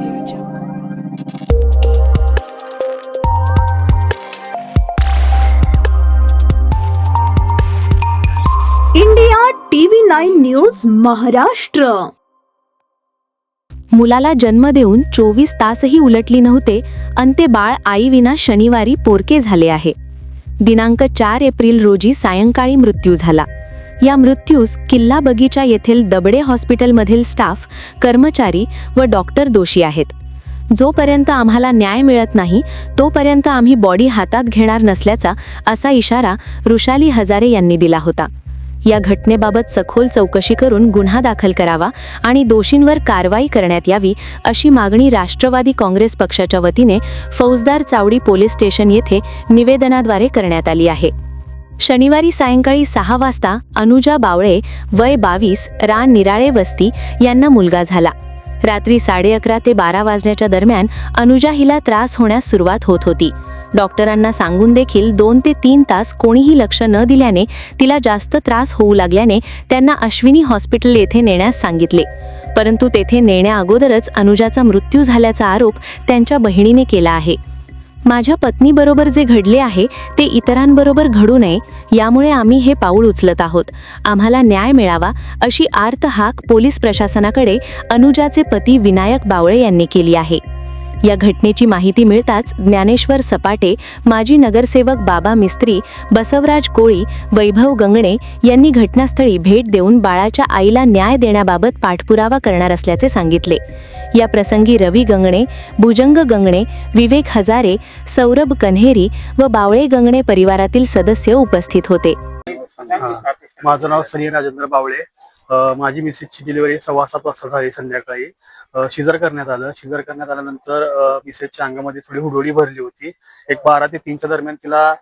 Audio Jungle. India TV9 news Maharashtra. मुलाला जन्म देऊन 24 तासही उलटली नव्हते अन ते बाळ आईविना शनिवारी पोरके झाले आहे. दिनांक 4 एप्रिल रोजी सायंकाळी मृत्यू झाला. या मृत्यूस किल्ला बगीचा येथील दबडे हॉस्पिटलमधील स्टाफ, कर्मचारी व डॉक्टर दोषी आहेत. जोपर्यंत आम्हाला न्याय मिळत नाही तोपर्यंत आम्ही बॉडी हातात घेणार नसल्याचा असा इशारा रुशाली हजारे यांनी दिला होता. या घटनेबाबत सखोल चौकशी करून गुन्हा दाखल करावा आणि दोषींवर कारवाई करण्यात यावी अशी मागणी राष्ट्रवादी काँग्रेस पक्षाच्या वतीने फौजदार चावडी पोलीस स्टेशन येथे निवेदनाद्वारे करण्यात आली आहे. शनिवारी सायंकाळी 6 वाजता अनुजा बावळे वय 22 रान निराळे वस्ती यांना मुलगा झाला. रात्री 11:30 ते 12 वाजण्याच्या दरम्यान अनुजा हिला त्रास होण्यास सुरुवात होत होती. डॉक्टरांना सांगून देखील 2 ते 3 तास कोणीही लक्ष न दिल्याने तिला जास्त त्रास होऊ लागल्याने त्यांना अश्विनी हॉस्पिटल येथे नेण्यास सांगितले. परंतु तेथे नेण्या अगोदरच अनुजाचा मृत्यू झाल्याचा आरोप त्यांच्या बहिणीने केला आहे. माझ्या पत्नीबरोबर जे घडले आहे ते इतरांबरोबर घडू नये यामुळे आम्ही हे पाऊल उचलत आहोत. आम्हाला न्याय मिळावा अशी आर्त हाक पोलीस प्रशासनाकडे अनुजाचे पती विनायक बावळे यांनी केली आहे. या घटनेची माहिती मिळताच ज्ञानेश्वर सपाटे, माजी नगरसेवक बाबा मिस्त्री, बसवराज कोळी, वैभव गंगणे यांनी घटनास्थळी भेट देऊन बाळाच्या आईला न्याय देण्याबाबत पाठपुरावा करणार असल्याचे सांगितले. या प्रसंगी रवी गंगणे, भुजंग गंगणे, विवेक हजारे, सौरभ कन्हेरी व बावळे गंगणे परिवारातील सदस्य उपस्थित होते. माझं नाव सनी राजेंद्र बावळे. माझी मिसेसची डिलिव्हरी 7:15 वाजता झाली. संध्याकाळी शिजर करण्यात आलं. शिजर करण्यात आल्यानंतर मिसेसच्या अंगामध्ये थोडी हुडहुडी भरली होती. एक 12 ते 3च्या दरम्यान तिला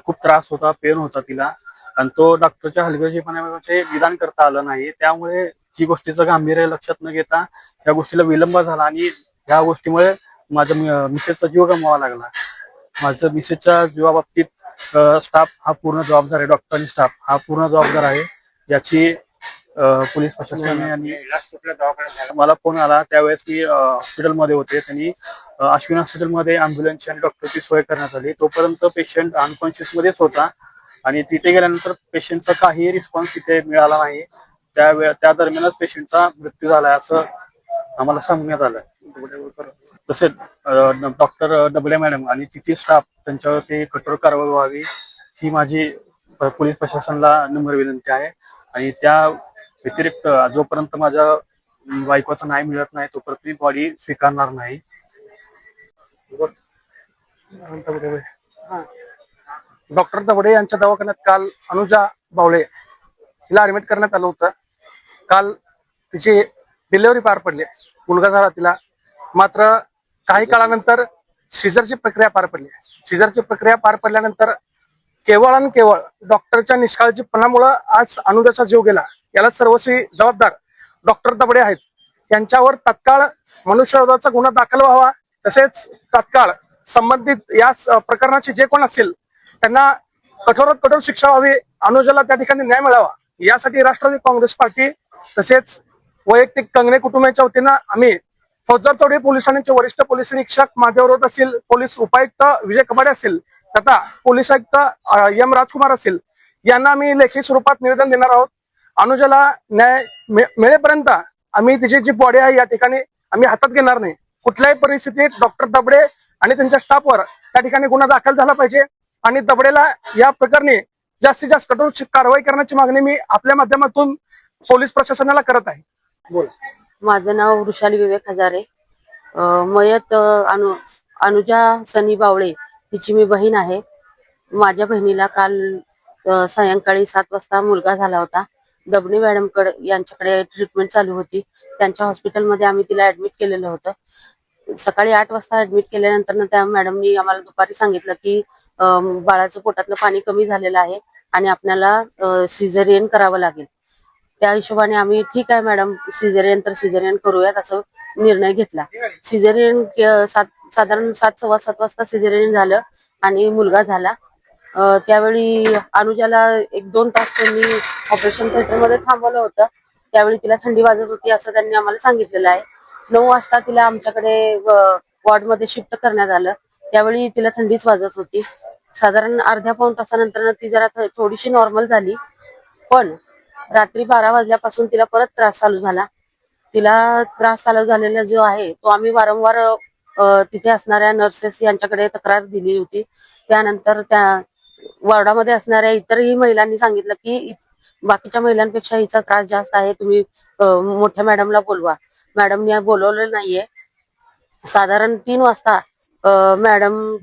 खूप त्रास होता, पेन होता तिला, आणि तो डॉक्टरच्या हलगर्जीपणामुळे निदान करता आलं नाही. त्यामुळे ही गोष्टीचं गांभीर्य लक्षात न घेता या गोष्टीला विलंब झाला आणि ह्या गोष्टीमुळे माझ्या मिसेसचा जीव गमवावा लागला. माझ्या मिसेसच्या जीवाबाबतीत स्टाफ हा पूर्ण जबाबदार आहे. डॉक्टर आणि स्टाफ हा पूर्ण जबाबदार आहे. याची पोलीस प्रशासनाने आणि मला फोन आला त्यावेळेस मी हॉस्पिटलमध्ये होते. त्यांनी अश्विन हॉस्पिटलमध्ये अँब्युलन्सची आणि डॉक्टरची सोय करण्यात आली. तोपर्यंत पेशंट अनकॉन्शियस मध्येच होता आणि तिथे गेल्यानंतर पेशंटचा काही रिस्पॉन्स तिथे मिळाला नाही. त्या दरम्यानच पेशंटचा मृत्यू झाला असं आम्हाला सांगण्यात आलं. तसेच डॉक्टर डबले मॅडम आणि तिथील स्टाफ त्यांच्यावरती कठोर कारवाई व्हावी ही माझी पोलीस प्रशासनाला नम्र विनंती आहे. आणि त्या व्यतिरिक्त जोपर्यंत माझ्या बायकोचा न्याय मिळत नाही तोपर्यंत मी बॉडी स्वीकारणार नाही. डॉक्टर दबडे यांच्या दवाखान्यात काल अनुजा बावळे हिला ऍडमिट करण्यात आलं होतं. काल तिची डिलिव्हरी पार पडली, मुलगा झाला तिला. मात्र काही काळानंतर सिझरची प्रक्रिया पार पडली. सिझरची प्रक्रिया पार पडल्यानंतर केवळ आणि केवळ डॉक्टरच्या निष्काळजीपणामुळे आज अनुजाचा जीव गेला. याला सर्वस्वी जबाबदार डॉक्टर दबडे आहेत. यांच्यावर तात्काळ मनुष्यवधाचा गुन्हा दाखल व्हावा. तसेच तात्काळ संबंधित या प्रकरणाचे जे कोण असतील त्यांना कठोरात कठोर शिक्षा व्हावी. अनुजाला त्या ठिकाणी न्याय मिळावा यासाठी राष्ट्रवादी काँग्रेस पार्टी तसेच वैयक्तिक कंगणे कुटुंबाच्या वतीनं आम्ही फौजदार चौडे पोलीस ठाण्याचे वरिष्ठ पोलीस निरीक्षक महादेव रोड असतील, पोलीस उपायुक्त विजय कबाडे असतील तथा पोलीस आयुक्त एम राजकुमार असतील यांना आम्ही लेखी स्वरूपात निवेदन देणार आहोत. अनुजाला न्याय मिळेपर्यंत आम्ही तिची जी बॉडी आहे या ठिकाणी आम्ही हातात घेणार नाही. कुठल्याही परिस्थितीत डॉक्टर दबडे आणि त्यांच्या स्टाफवर त्या ठिकाणी गुन्हा दाखल झाला पाहिजे आणि दबडेला या प्रकरणी जास्तीत जास्त कठोर कारवाई करण्याची मागणी मी आपल्या माध्यमातून पोलीस प्रशासनाला करत आहे. बोल. माझं नाव रुशाली विवेक हजारे. मयत अनुजा सनी बावळे तिची मी बहीण आहे. माझ्या बहिणीला काल सायंकाळी 7 वाजता मुलगा झाला होता. दबणे मॅडम यांच्याकडे ट्रीटमेंट चालू होती. त्यांच्या हॉस्पिटलमध्ये आम्ही तिला ऍडमिट केलेलं होतं. सकाळी 8 वाजता ऍडमिट केल्यानंतर त्या मॅडमनी आम्हाला दुपारी सांगितलं की बाळाचं पोटातलं पाणी कमी झालेलं आहे आणि आपल्याला सिझेरियन करावं लागेल. त्या हिशोबाने आम्ही ठीक आहे मॅडम, सिझेरियन तर सिझेरियन करूयात असं निर्णय घेतला. सिझेरियन साधारण 7, 7:15 वाजता सिझेरियन झालं आणि मुलगा झाला. त्यावेळी अनुजाला 1-2 तास त्यांनी ऑपरेशन थिएटरमध्ये थांबवलं होतं. त्यावेळी तिला थंडी वाजत होती असं त्यांनी आम्हाला सांगितलेलं आहे. 9 वाजता तिला आमच्याकडे वॉर्डमध्ये शिफ्ट करण्यात आलं. त्यावेळी तिला थंडीच वाजत होती. साधारण अर्ध्या पाऊण तासानंतर ती जरा थोडीशी नॉर्मल झाली. पण रात्री 12 वाजल्यापासून तिला परत त्रास चालू झाला. तिला त्रास चालू झालेला जो आहे तो आम्ही वारंवार तिथे असणाऱ्या नर्सेस यांच्याकडे तक्रार दिली होती. त्यानंतर त्या वॉर्डामध्ये असणाऱ्या इतरही महिलांनी सांगितलं की बाकीच्या महिलांपेक्षा हिचा त्रास जास्त आहे, तुम्ही मोठ्या मॅडमला बोलवा. मॅडमने बोलवलं नाहीये. साधारण 3 वाजता मॅडम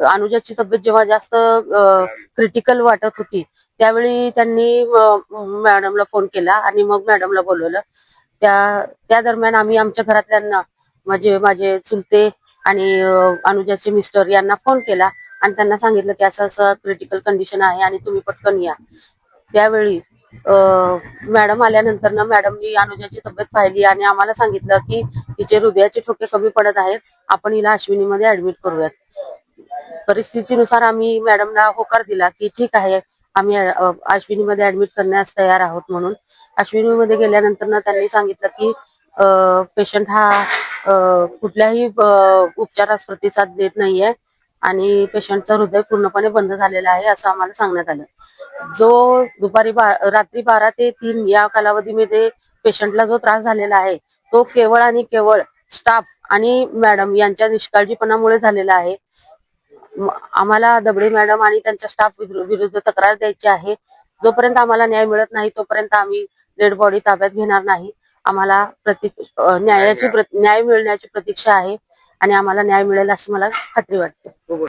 अनुजाची तब्येत जेव्हा जास्त क्रिटिकल वाटत होती त्यावेळी त्यांनी मॅडमला फोन केला आणि मग मॅडमला बोलवलं. त्या दरम्यान आम्ही आमच्या घरातल्यांना माझे चुलते आणि अनुजाचे मिस्टर यांना फोन केला आणि त्यांना सांगितलं की असं असं क्रिटिकल कंडिशन आहे आणि तुम्ही पटकन या. त्यावेळी मॅडम आल्यानंतर ना मॅडमनी अनुजाची तब्येत पाहिली आणि आम्हाला सांगितलं की तिचे हृदयाचे ठोके कमी पडत आहेत, आपण हिला अश्विनीमध्ये ऍडमिट करूयात. परिस्थितीनुसार आम्ही मॅडमला होकार दिला की ठीक आहे, आम्ही अश्विनीमध्ये ऍडमिट करण्यास तयार आहोत म्हणून. अश्विनीमध्ये गेल्यानंतर ना त्यांनी सांगितलं की पेशंट हा कुठल्याही उपचारास प्रतिसाद देत नाहीये आणि पेशंटचं हृदय पूर्णपणे बंद झालेलं आहे असं आम्हाला सांगण्यात आलं. जो रात्री 12 ते 3 या कालावधीमध्ये पेशंटला जो त्रास झालेला आहे तो केवळ आणि केवळ स्टाफ आणि मॅडम यांच्या निष्काळजीपणामुळे झालेला आहे. आम्हाला दबडे मॅडम आणि त्यांच्या स्टाफ विरुद्ध तक्रार द्यायची आहे. जोपर्यंत आम्हाला न्याय मिळत नाही तोपर्यंत आम्ही डेड बॉडी ताब्यात घेणार नाही. आम्हाला न्याय मिळण्याची प्रतीक्षा आहे आणि आम्हाला न्याय मिळेल अशी मला खात्री वाटते.